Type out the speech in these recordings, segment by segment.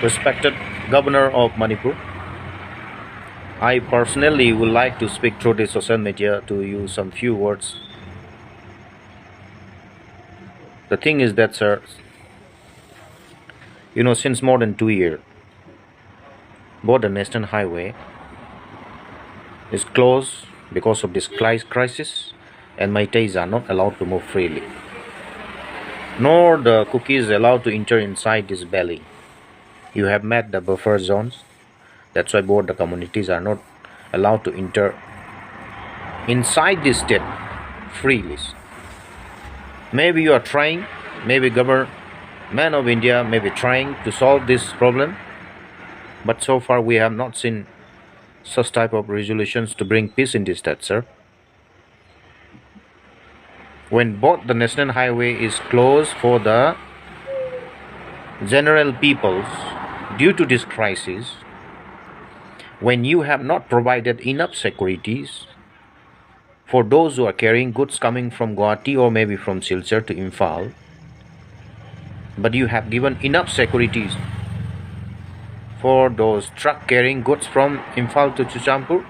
Respected Governor of Manipur, I personally would like to speak through the social media to use some few words. The thing is that, sir, since more than 2 years, both the national highway is closed because of this crisis, and Meiteis are not allowed to move freely, nor the cookies allowed to enter inside this valley. You have met the buffer zones. That's why both the communities are not allowed to enter inside this state freely. Maybe you are trying, maybe government of India may be trying to solve this problem, but so far we have not seen such type of resolutions to bring peace in this state, sir. When both the national highway is closed for the general peoples due to this crisis, when you have not provided enough securities for those who are carrying goods coming from Guwahati or maybe from Silchar to Imphal, but you have given enough securities for those truck carrying goods from Imphal to Chuchampur,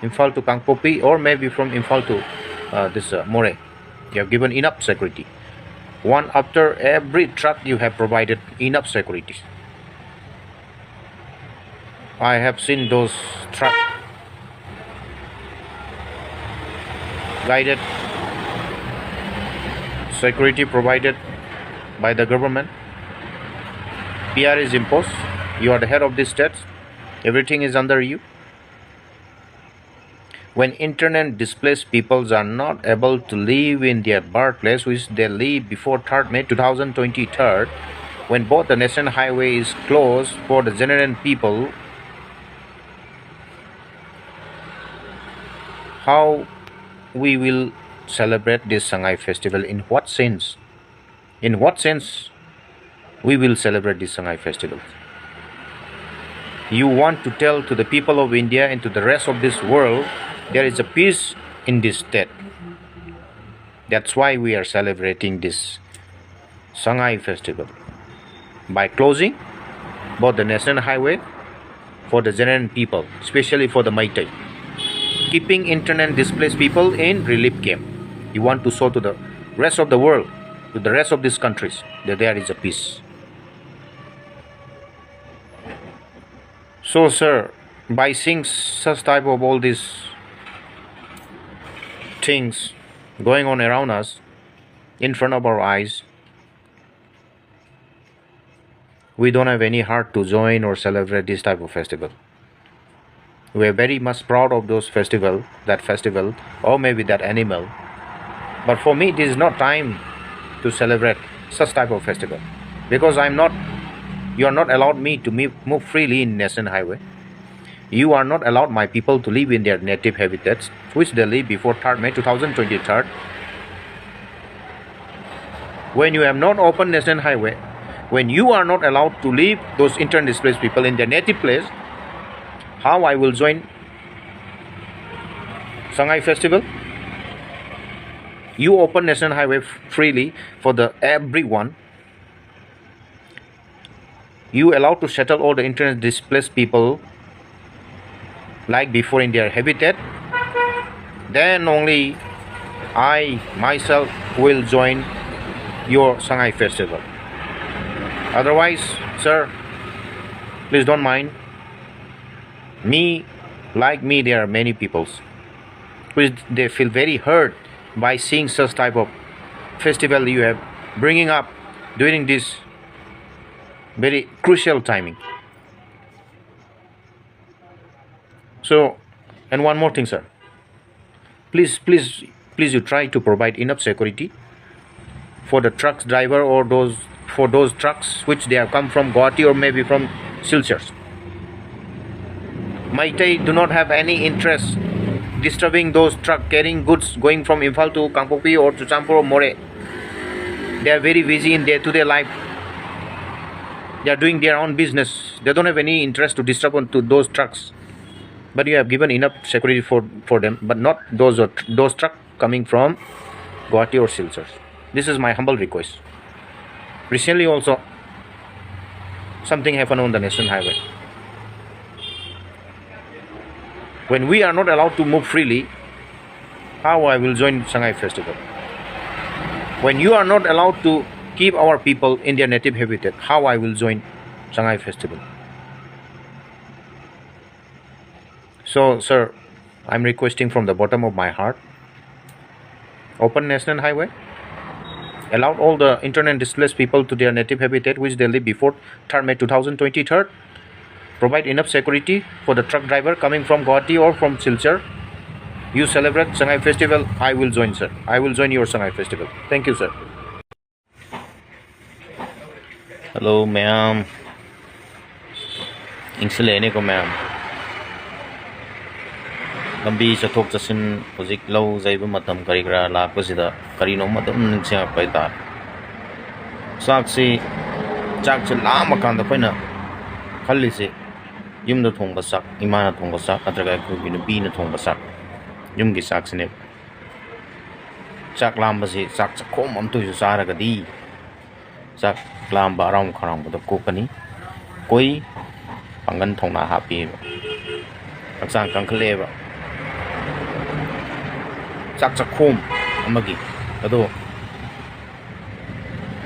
Imphal to Kangpopi, or maybe from Imphal to More. You have given enough security. One after every truck you have provided enough security. I have seen those truck guided security provided by the government. PR is imposed. You are the head of the state. Everything is under you. When internet displaced peoples are not able to live in their birthplace, which they live before 3rd May 2023, when both the national highway is closed for the general people, how we will celebrate this Sangai festival? In what sense? In what sense we will celebrate this Sangai festival? You want to tell to the people of India and to the rest of this world there is a peace in this state. That's why we are celebrating this Sangai festival by closing both the national highway for the general people, especially for the Meitei, keeping internet displaced people in relief camp. You want to show to the rest of the world, to the rest of these countries, that there is a peace. So, sir, by seeing such type of all these things going on around us, in front of our eyes, we don't have any heart to join or celebrate this type of festival. We are very much proud of that festival, or maybe that animal. But for me, this is not time to celebrate such type of festival, because you are not allowed me to move freely in national highway. You are not allowed my people to live in their native habitats, which they live before 3rd May 2023. When you have not opened national highway, when you are not allowed to leave those intern displaced people in their native place, how I will join Sangai festival? You open national highway freely for everyone. You allow to settle all the intern displaced people like before in their habitat. Then only I myself will join your Sangai festival. Otherwise, sir, please don't mind. Like me, there are many peoples which they feel very hurt by seeing such type of festival you have bringing up during this very crucial timing. So, and one more thing, sir. Please, you try to provide enough security for the truck driver or for those trucks which they have come from Guwahati or maybe from Silchar. Meitei do not have any interest disturbing those truck carrying goods going from Imphal to Kangpopi or to Chuchampur or More. They are very busy in day-to-day life. They are doing their own business. They don't have any interest to disturb onto those trucks. But you have given enough security for them, but not those trucks coming from Guwahati or Silchar. This is my humble request. Recently also, something happened on the national highway. When we are not allowed to move freely, how I will join Sangai festival? When you are not allowed to keep our people in their native habitat, how I will join Sangai festival? So, sir, I'm requesting from the bottom of my heart, open national highway, allow all the internally displaced people to their native habitat which they live before 3rd May 2023, provide enough security for the truck driver coming from Guwahati or from Silchar. You celebrate Sangai festival, I will join, sir. I will join your Sangai festival. Thank you, sir. Hello, ma'am. Insulene ko, ma'am. Lambi chathok chasin hojik lau jaiba matam kari kara lakpasida karino matam ningsiangakpai ta. Chakse lama kanda khoina khallise yumda thongba sak, imana thongba sak, natraga akhoi nupi na thongba sak. Yumgi sak sine. Sak lambase sak chakhom amtu su saragadi. Sak lamba aram kharang bada kokani. Koi pangan thongna hapi. Aksang kangkhle ba. Sak chakhom amagi ado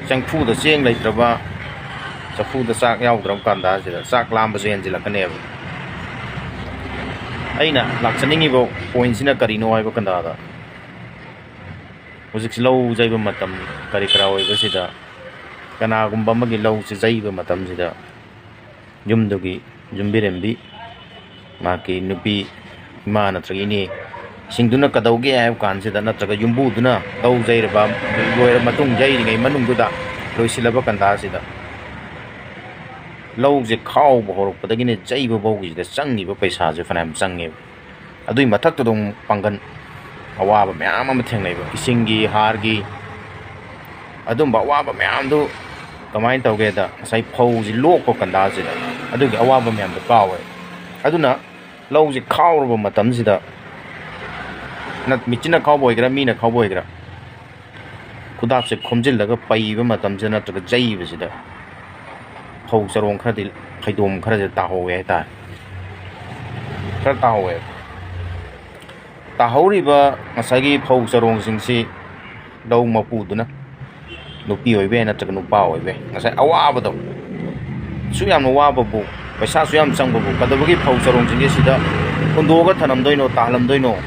changphu da cheng leitraba chaphu da sak yaudram kanda sida sak lamba se enjilakane ba aina lakchaningi bo point sina karino haiba kanda da hojik low jaiba matam kari kara hoiba sida kana gumba magi low se jaiba matam sida yumdogi jumbirembi maki nupi mana tragini singduna kadauge ay kan sida natraga yumbu duna dau jairaba loira matung jairi ngai manung duda loisilaba kanda sida low je khaw bo horok padagine jaiba bogi da changi ba paisa je fanam changi adui mathak to dong pangan awaba myam am thengnai ba isingi hargi adum ba awaba myam du kamai tawge da sai phau ji lok ko kanda sida adugi awaba myam da kawe aduna low je khaw ro matam sida na michina cowboy gra mina cowboy gra kudap se khomjil laga pai ba matam jana to jai ba sida phau sarong khadi khaidom khara je ta howe ta khara ta howe ta hori ba masagi phau sarong sing si dau mapu duna nupi oibe na ta nupa oibe ngasai awa ba do suyam wa ba bu paisa suyam sang ba bu kadabagi phau sarong sing sida kondo ga thanam doino talam doino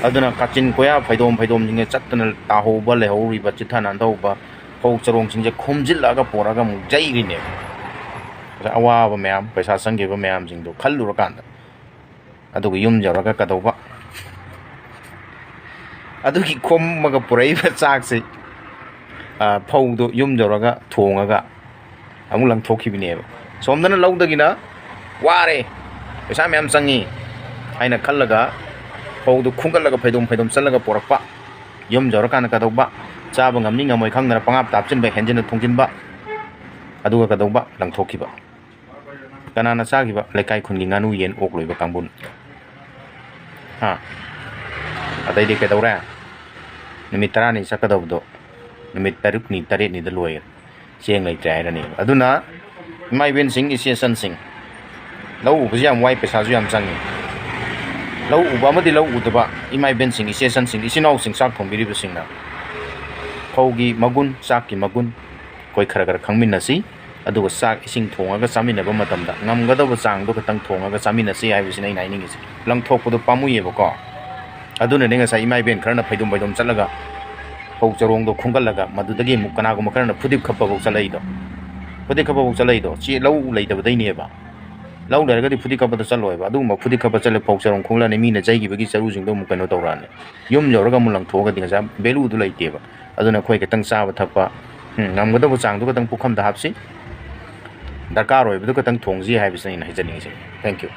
aduna kachin koya phaidom jinge chatna taho ba le hori ba chithana ndauba phau charong singje khomjillaga poraga mu jairi ne awa ba mayam paisa sangge ba mayam jingdo khallura kanda adugu yum jaraga kadauba adugi khommaga purai ba chakse phau do yum jaraga thongaga amulang thokhibine ba somdana laudagina ware paisa mayam sangi aina khallaga phau du khungkalaga phaidom chalaga porakpa yum jorokana kadauba chaba ngamni ngamoi khangna pangap tapchin ba henjina thongjinba aduga kadauba langthokhiba kanana chagiba lekai khungi nganu yen okloiba kangbun ha adai de kedaura nimit 10 ni sakadabdo nimit 6 ni 7 ni daloi cheng lai trai rani aduna mai ben sing isian sing lau bujam wai pesa ju yam changi lau uba ma di lau udaba imai ben sing isesan sing isinau sing sak thongbiri bu singna phaugi magun sakki magun koi khara khara khangminasi aduga sak ising thongaga chamina ba matamda ngamgadaba chang do katang thongaga chamina si ai bisina inai ningi lang thokpu do pamuye ba ko aduna nenga sa imai ben kharna phaidum chalaga phau charong do khungalaga madudagi mukana gu makarna phudip khappa go chalai do chi lau leidaba dai ne ba lau da gadi phudi khapa da chaloi ba adu ma phudi khapa chale phau charong khungla ne mi na jai gi bagi charu jing do mu kano tawran yum joraga mulang thoga dinga sa belu du leite ba aduna khoi ka tang sa ba thapa ngam gada bu chang du ka tang pukham da hapsi darkar oi bu ka tang thongji hai bisai na hijani thank you